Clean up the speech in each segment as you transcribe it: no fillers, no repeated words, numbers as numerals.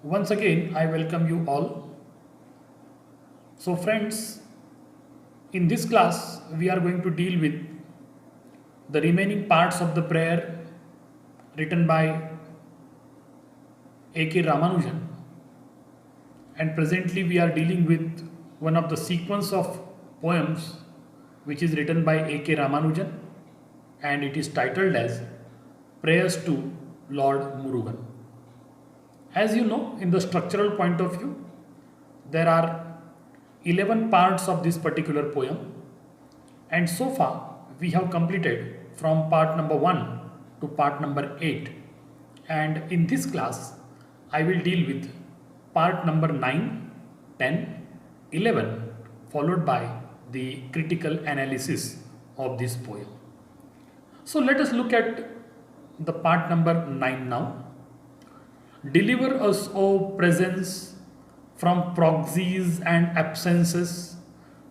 Once again, I welcome you all. So, friends, in this class, we are going to deal with the remaining parts of the prayer written by A.K. Ramanujan. And presently, we are dealing with one of the sequence of poems which is written by A.K. Ramanujan, and it is titled as Prayers to Lord Murugan. As you know, in the structural point of view, there are 11 parts of this particular poem, and so far we have completed from part number 1 to part number 8. And in this class, I will deal with part number 9, 10, 11, followed by the critical analysis of this poem. So let us look at the part number 9 now. Deliver us, O presence, from proxies and absences,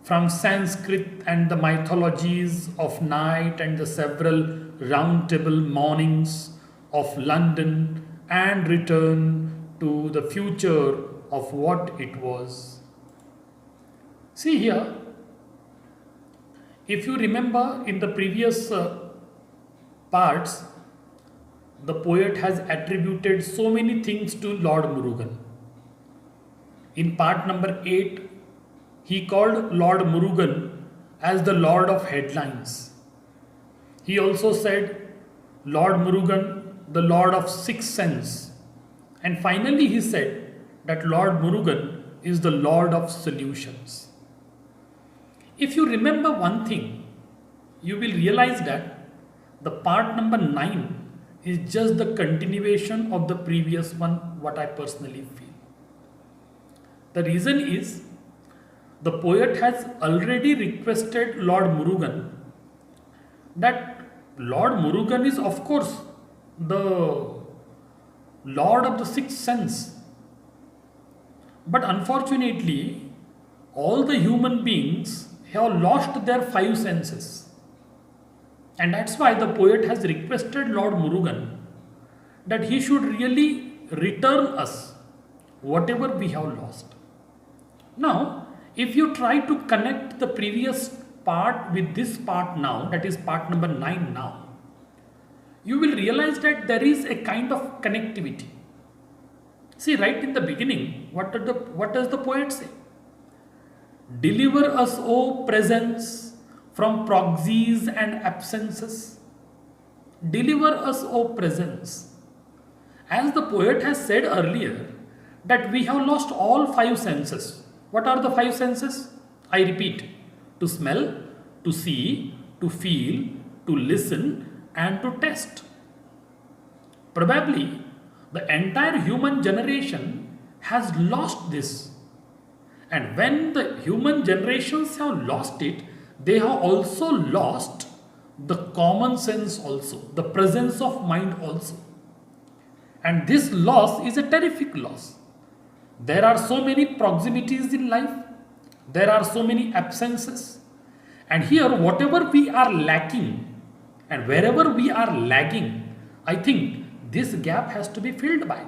from Sanskrit and the mythologies of night and the several round table mornings of London, and return to the future of what it was. See here, if you remember in the previous parts, the poet has attributed so many things to Lord Murugan. In part number 8, he called Lord Murugan as the Lord of Headlines. He also said Lord Murugan, the Lord of Sixth Sense. And finally, he said that Lord Murugan is the Lord of Solutions. If you remember one thing, you will realize that the part number 9 is just the continuation of the previous one, what I personally feel. The reason is the poet has already requested Lord Murugan that Lord Murugan is, of course, the Lord of the Sixth Sense. But unfortunately, all the human beings have lost their five senses. And that's why the poet has requested Lord Murugan that he should really return us whatever we have lost. Now, if you try to connect the previous part with this part now, that is part number 9 now, you will realize that there is a kind of connectivity. See, right in the beginning, what does the poet say? Deliver us, O presence, from proxies and absences. Deliver us, O presence. As the poet has said earlier, that we have lost all five senses. What are the five senses? I repeat, to smell, to see, to feel, to listen, and to taste. Probably the entire human generation has lost this. And when the human generations have lost it, they have also lost the common sense also, the presence of mind also. And this loss is a terrific loss. There are so many proximities in life, there are so many absences. And here, whatever we are lacking and wherever we are lagging, I think this gap has to be filled by.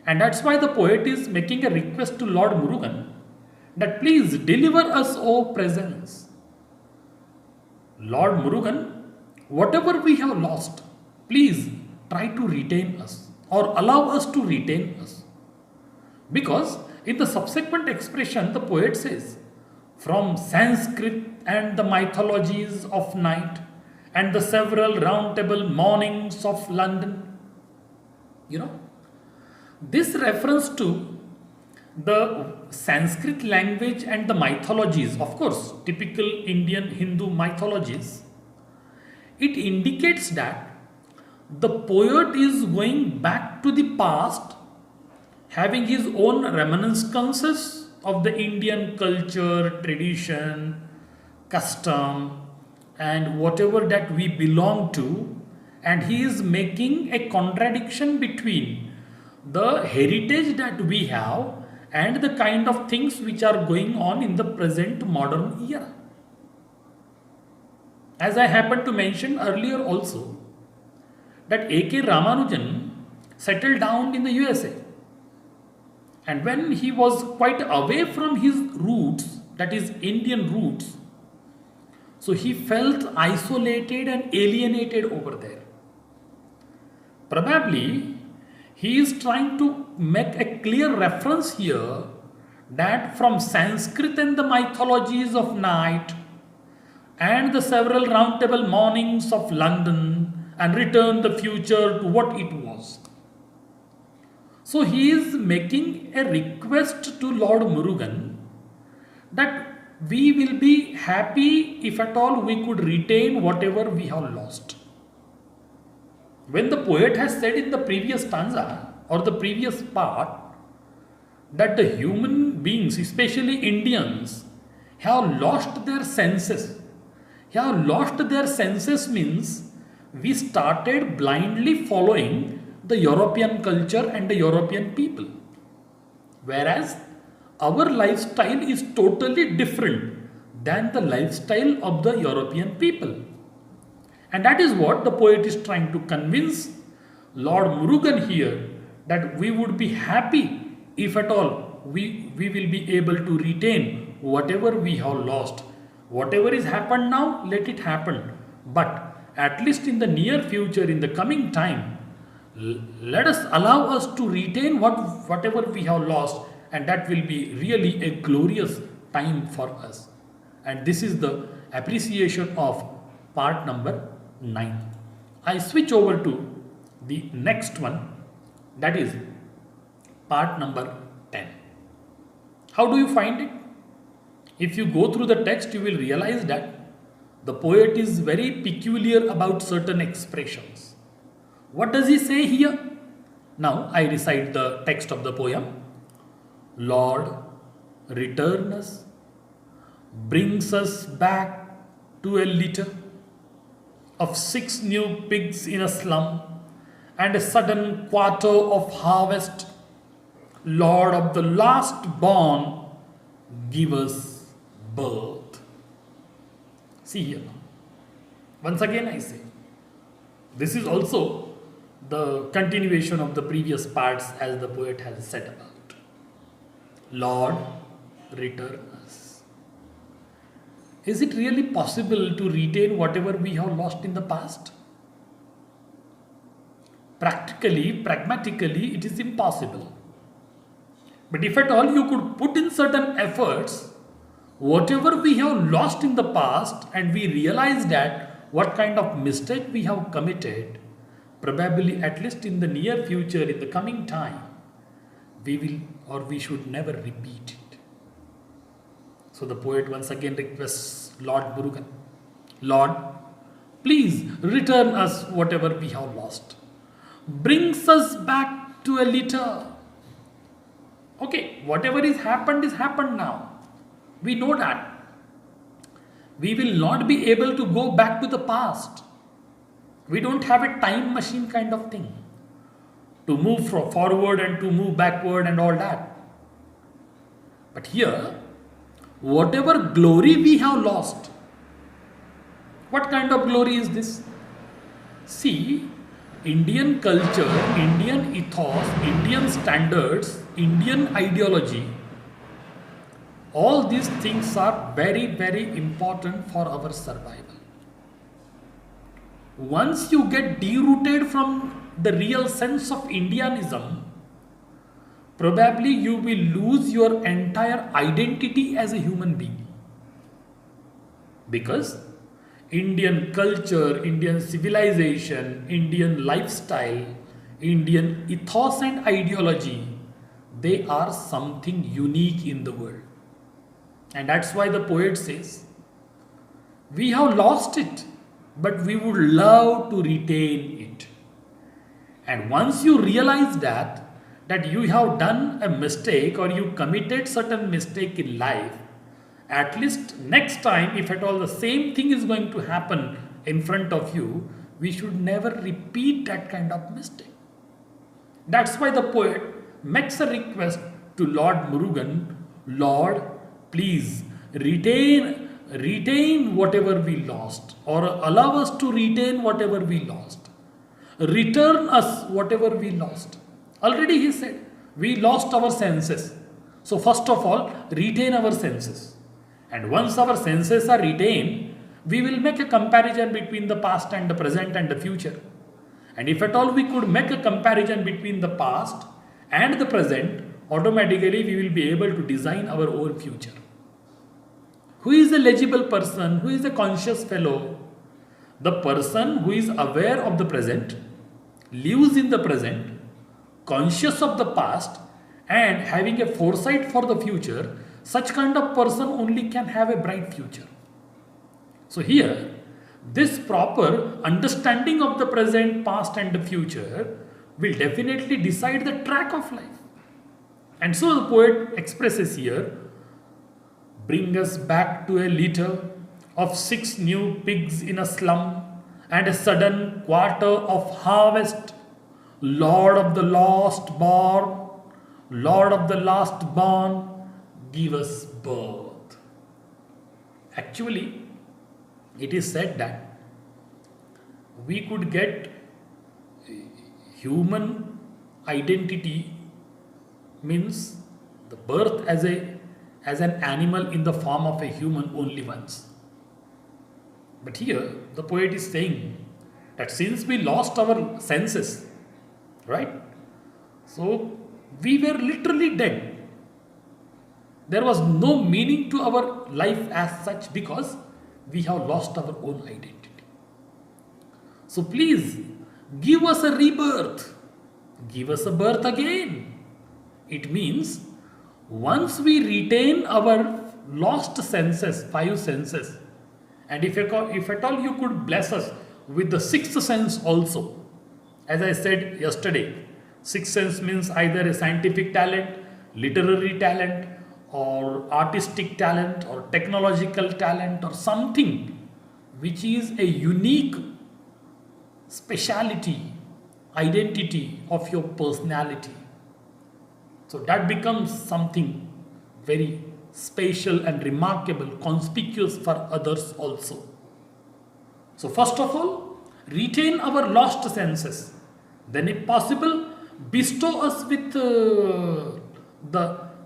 And that's why the poet is making a request to Lord Murugan that please deliver us, O presence. Lord Murugan, whatever we have lost, please try to retain us or allow us to retain us. Because in the subsequent expression, the poet says, from Sanskrit and the mythologies of night and the several round table mornings of London. This reference to the Sanskrit language and the mythologies, of course, typical Indian Hindu mythologies, it indicates that the poet is going back to the past, having his own reminiscences of the Indian culture, tradition, custom, and whatever that we belong to, and he is making a contradiction between the heritage that we have and the kind of things which are going on in the present modern era. As I happened to mention earlier also, that A.K. Ramanujan settled down in the USA. And when he was quite away from his roots, that is Indian roots, so he felt isolated and alienated over there. Probably he is trying to make a clear reference here that from Sanskrit and the mythologies of night and the several roundtable mornings of London and return the future to what it was. So he is making a request to Lord Murugan that we will be happy if at all we could retain whatever we have lost. When the poet has said in the previous stanza or the previous part that the human beings, especially Indians, have lost their senses. Have lost their senses means we started blindly following the European culture and the European people. Whereas our lifestyle is totally different than the lifestyle of the European people. And that is what the poet is trying to convince Lord Murugan here, that we would be happy if at all we will be able to retain whatever we have lost. Whatever is happened now, let it happen. But at least in the near future, in the coming time, let us allow us to retain whatever we have lost, and that will be really a glorious time for us. And this is the appreciation of part number 9. I switch over to the next one, that is part number 10. How do you find it? If you go through the text, you will realize that the poet is very peculiar about certain expressions. What does he say here? Now I recite the text of the poem. Lord, return us, brings us back to a litter of 6 new pigs in a slum and a sudden quarter of harvest. Lord of the last born, give us birth. See here. Once again I say, this is also the continuation of the previous parts as the poet has said about. Lord, return us. Is it really possible to retain whatever we have lost in the past? Practically, pragmatically, it is impossible. But if at all you could put in certain efforts, whatever we have lost in the past, and we realize that what kind of mistake we have committed, probably at least in the near future, in the coming time, we will or we should never repeat it. So the poet once again requests Lord Murugan, Lord, please return us whatever we have lost. Brings us back to a litter. Okay, whatever is happened now. We know that. We will not be able to go back to the past. We don't have a time machine kind of thing to move forward and to move backward and all that. But here, whatever glory we have lost, what kind of glory is this? See, Indian culture, Indian ethos, Indian standards, Indian ideology, all these things are very, very important for our survival. Once you get derooted from the real sense of Indianism, probably you will lose your entire identity as a human being. Because Indian culture, Indian civilization, Indian lifestyle, Indian ethos and ideology, they are something unique in the world. And that's why the poet says, we have lost it, but we would love to retain it. And once you realize that you have done a mistake or you committed certain mistake in life, at least next time, if at all the same thing is going to happen in front of you, we should never repeat that kind of mistake. That's why the poet makes a request to Lord Murugan, Lord, please retain whatever we lost, or allow us to retain whatever we lost. Return us whatever we lost. Already he said, we lost our senses. So first of all, retain our senses. And once our senses are retained, we will make a comparison between the past and the present and the future. And if at all we could make a comparison between the past and the present, automatically we will be able to design our own future. Who is a legible person? Who is a conscious fellow? The person who is aware of the present, lives in the present, conscious of the past, and having a foresight for the future. Such kind of person only can have a bright future. So here, this proper understanding of the present, past and the future will definitely decide the track of life. And so the poet expresses here, bring us back to a litter of 6 new pigs in a slum and a sudden quarter of harvest. Lord of the lost born, Lord of the last born, give us birth. Actually, it is said that we could get human identity, means the birth as an animal in the form of a human only once. But here the poet is saying that since we lost our senses, right? So we were literally dead. There was no meaning to our life as such because we have lost our own identity. So please give us a rebirth. Give us a birth again. It means once we retain our lost senses, 5 senses, and if at all you could bless us with the 6th sense also. As I said yesterday, 6th sense means either a scientific talent, literary talent, or artistic talent, or technological talent, or something which is a unique speciality, identity of your personality. So that becomes something very special and remarkable, conspicuous for others also. So first of all, retain our lost senses. Then if possible, bestow us with the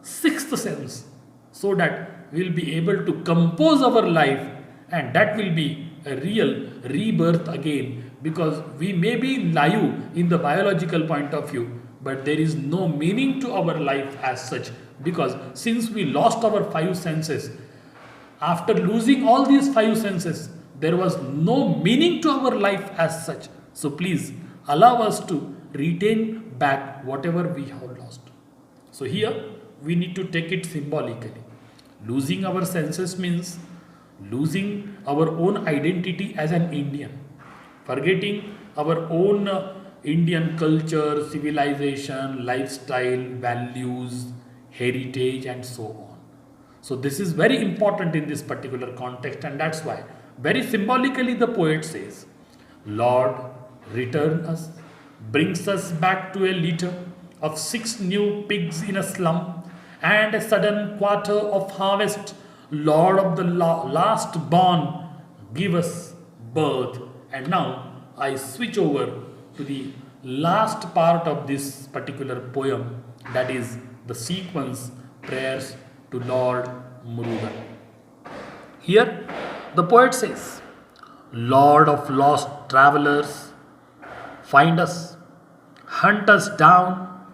6th sense, so that we will be able to compose our life, and that will be a real rebirth again, because we may be live in the biological point of view, but there is no meaning to our life as such, because since we lost our 5 senses, after losing all these 5 senses, there was no meaning to our life as such. So please allow us to retain back whatever we have lost. So here we need to take it symbolically. Losing our senses means losing our own identity as an Indian, forgetting our own Indian culture, civilization, lifestyle, values, heritage, and so on. So this is very important in this particular context, and that's why very symbolically the poet says, Lord, return us, brings us back to a litter of 6 new pigs in a slum and a sudden quarter of harvest. Lord of the last born, give us birth. And now I switch over to the last part of this particular poem, that is the sequence prayers to Lord Murugan. Here the poet says, Lord of lost travelers, find us, hunt us down,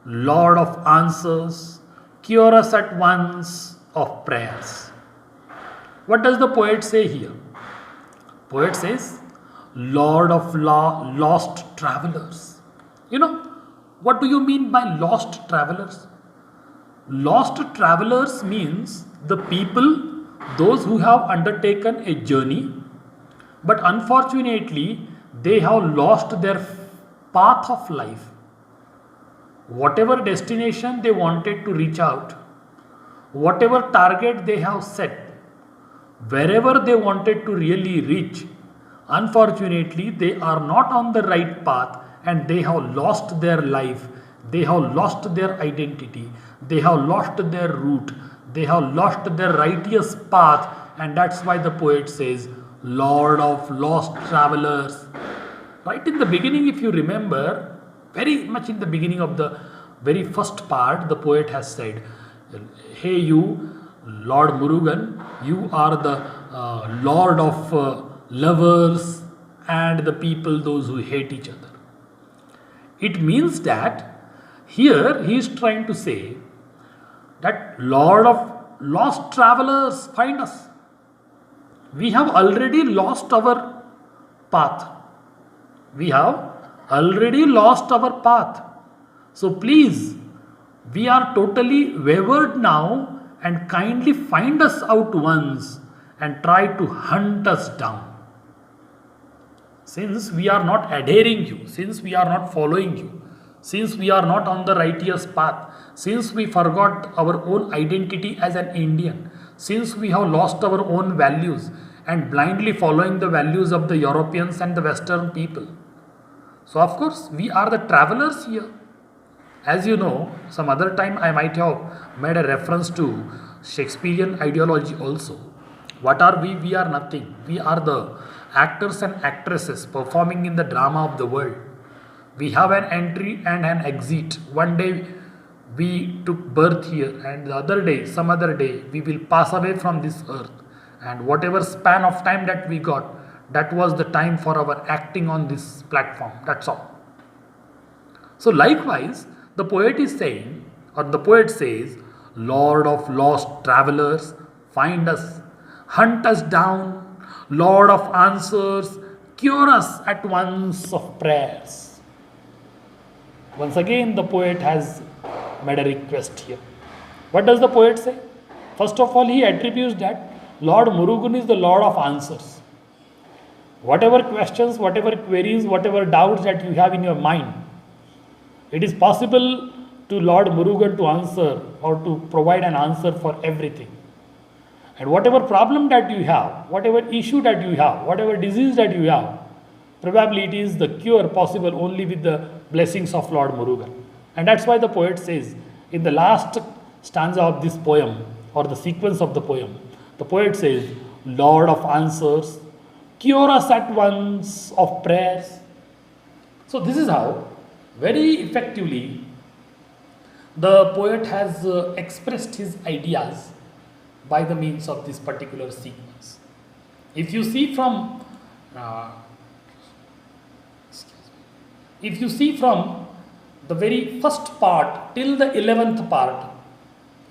Lord of answers, cure us at once of prayers. What does the poet say here? Poet says, Lord of lost travelers. What do you mean by lost travelers? Lost travelers means the people, those who have undertaken a journey, but unfortunately they have lost their path of life. Whatever destination they wanted to reach out, whatever target they have set, wherever they wanted to really reach, unfortunately they are not on the right path, and they have lost their life, they have lost their identity, they have lost their route, they have lost their righteous path, and that's why the poet says, Lord of lost travelers. Right in the beginning, if you remember, very much in the beginning of the very first part, the poet has said, "Hey, you, Lord Murugan, you are the Lord of lovers and the people, those who hate each other." It means that here he is trying to say that Lord of lost travelers, find us. We have already lost our path. We have already lost our path. So please, we are totally wavered now, and kindly find us out once and try to hunt us down. Since we are not adhering you, since we are not following you, since we are not on the righteous path, since we forgot our own identity as an Indian, since we have lost our own values and blindly following the values of the Europeans and the Western people. So, of course, we are the travelers here. As you know, some other time I might have made a reference to Shakespearean ideology also. What are we? We are nothing. We are the actors and actresses performing in the drama of the world. We have an entry and an exit. One day we took birth here, and the other day, some other day, we will pass away from this earth. And whatever span of time that we got, that was the time for our acting on this platform. That's all. So, likewise, the poet is saying, or the poet says, "Lord of lost travelers, find us, hunt us down, Lord of answers, cure us at once of prayers." Once again, the poet has made a request here. What does the poet say? First of all, he attributes that Lord Murugan is the Lord of answers. Whatever questions, whatever queries, whatever doubts that you have in your mind, it is possible to Lord Murugan to answer or to provide an answer for everything. And whatever problem that you have, whatever issue that you have, whatever disease that you have, probably it is the cure possible only with the blessings of Lord Murugan. And that's why the poet says in the last stanza of this poem or the sequence of the poem, the poet says, "Lord of answers, cure us at once of prayers." So this is how very effectively the poet has expressed his ideas by the means of this particular sequence. If you see from the very first part till the 11th part,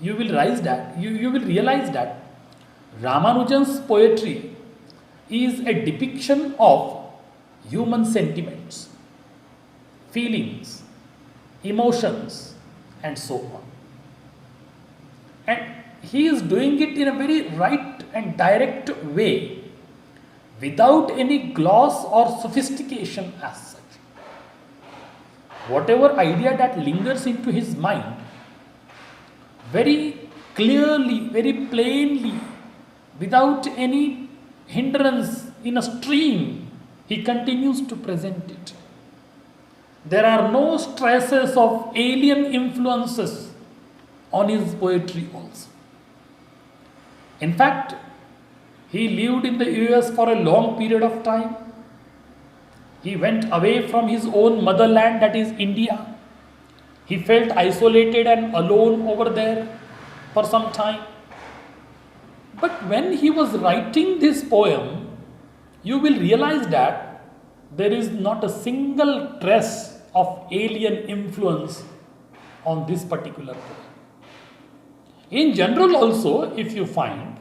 you will realize that Ramanujan's poetry is a depiction of human sentiments, feelings, emotions, and so on. And he is doing it in a very right and direct way, without any gloss or sophistication as such. Whatever idea that lingers into his mind, very clearly, very plainly, without any hindrance in a stream, he continues to present it. There are no stresses of alien influences on his poetry also. In fact, he lived in the US for a long period of time. He went away from his own motherland, that is India. He felt isolated and alone over there for some time. But when he was writing this poem, you will realize that there is not a single trace of alien influence on this particular poem. In general also, if you find,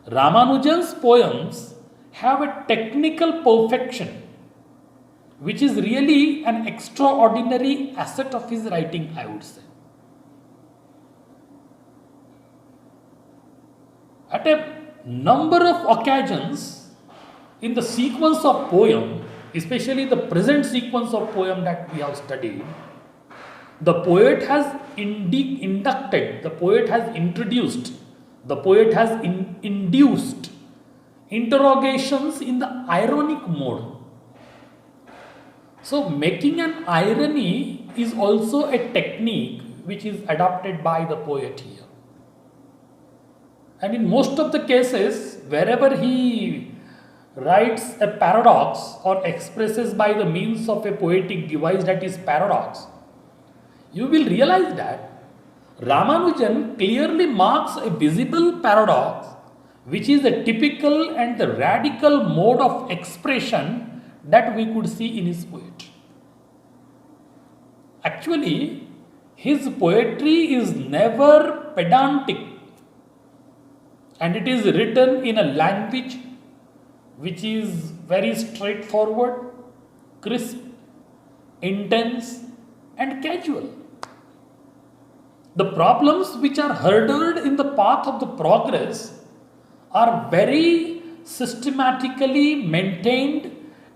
Ramanujan's poems have a technical perfection which is really an extraordinary asset of his writing, I would say. At a number of occasions in the sequence of poem, especially the present sequence of poem that we have studied, the poet has inducted, the poet has introduced, the poet has induced interrogations in the ironic mode. So, making an irony is also a technique which is adopted by the poet here. And in most of the cases, wherever he writes a paradox or expresses by the means of a poetic device that is paradox, you will realize that Ramanujan clearly marks a visible paradox, which is a typical and the radical mode of expression that we could see in his poetry. Actually, his poetry is never pedantic, and it is written in a language which is very straightforward, crisp, intense, and casual. The problems which are hurdled in the path of the progress are very systematically maintained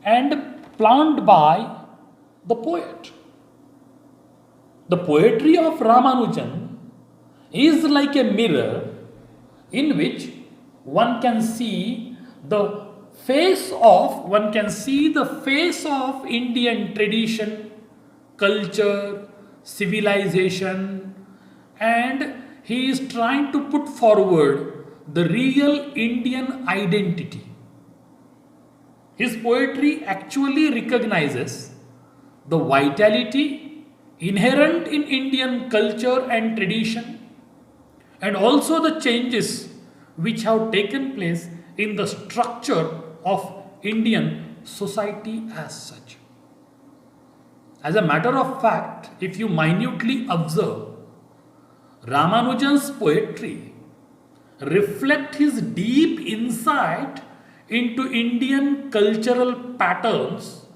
and planned by the poet. The poetry of Ramanujan is like a mirror in which one can see the face of Indian tradition, culture, civilization, and he is trying to put forward the real Indian identity. His poetry actually recognizes the vitality inherent in Indian culture and tradition, and also the changes which have taken place in the structure of Indian society as such. As a matter of fact, if you minutely observe, Ramanujan's poetry reflect his deep insight into Indian cultural patterns,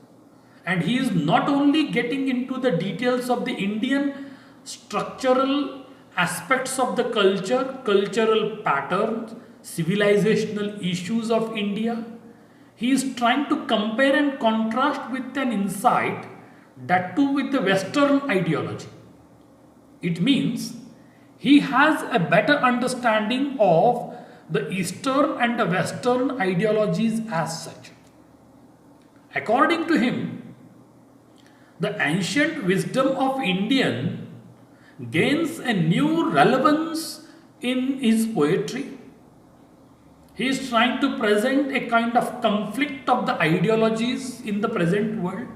and he is not only getting into the details of the Indian structural aspects of the culture, cultural patterns, civilizational issues of India. He is trying to compare and contrast with an insight, that too with the Western ideology. It means he has a better understanding of the Eastern and the Western ideologies as such. According to him, the ancient wisdom of Indian gains a new relevance in his poetry. He is trying to present a kind of conflict of the ideologies in the present world.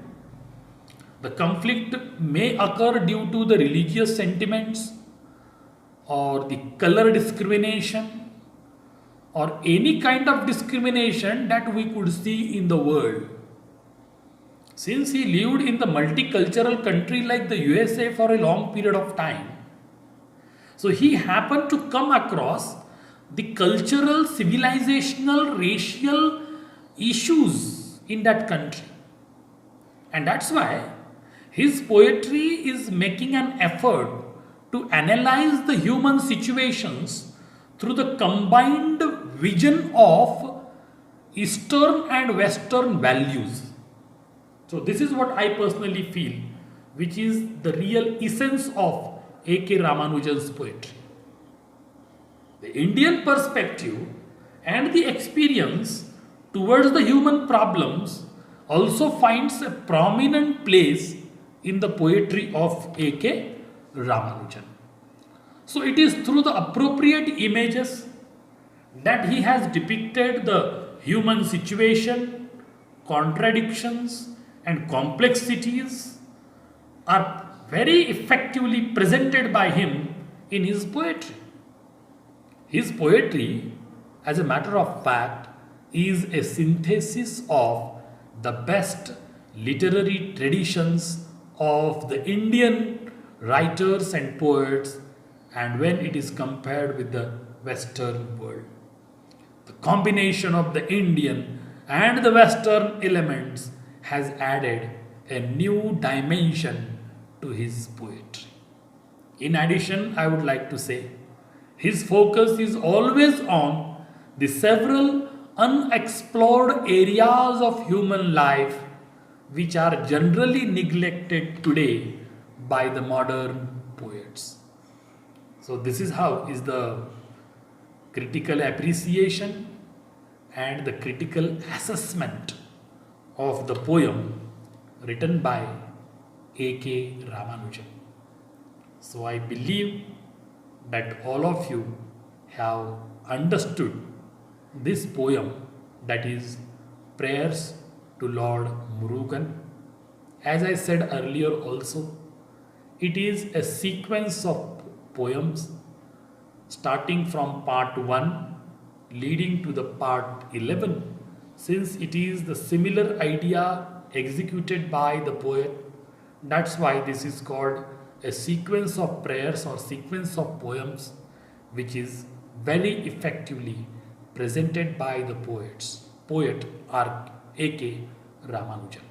The conflict may occur due to the religious sentiments, or the color discrimination, or any kind of discrimination that we could see in the world. Since he lived in the multicultural country like the USA for a long period of time, so he happened to come across the cultural, civilizational, racial issues in that country. And that's why his poetry is making an effort to analyze the human situations through the combined vision of Eastern and Western values. So this is what I personally feel, which is the real essence of A.K. Ramanujan's poetry. The Indian perspective and the experience towards the human problems also finds a prominent place in the poetry of A.K. Ramanujan. So it is through the appropriate images that he has depicted the human situation, contradictions, and complexities are very effectively presented by him in his poetry. His poetry, as a matter of fact, is a synthesis of the best literary traditions of the Indian writers and poets, and when it is compared with the Western world. The combination of the Indian and the Western elements has added a new dimension to his poetry. In addition, I would like to say, his focus is always on the several unexplored areas of human life which are generally neglected today by the modern poets. So this is how is the critical appreciation and the critical assessment of the poem written by A.K. Ramanujan. So I believe that all of you have understood this poem, that is Prayers to Lord Murugan. As I said earlier also, It is a sequence of poems starting from part 1 leading to the part 11. Since it is the similar idea executed by the poet, that's why this is called a sequence of prayers or sequence of poems, which is very effectively presented by the poet R. A.K. Ramanujan.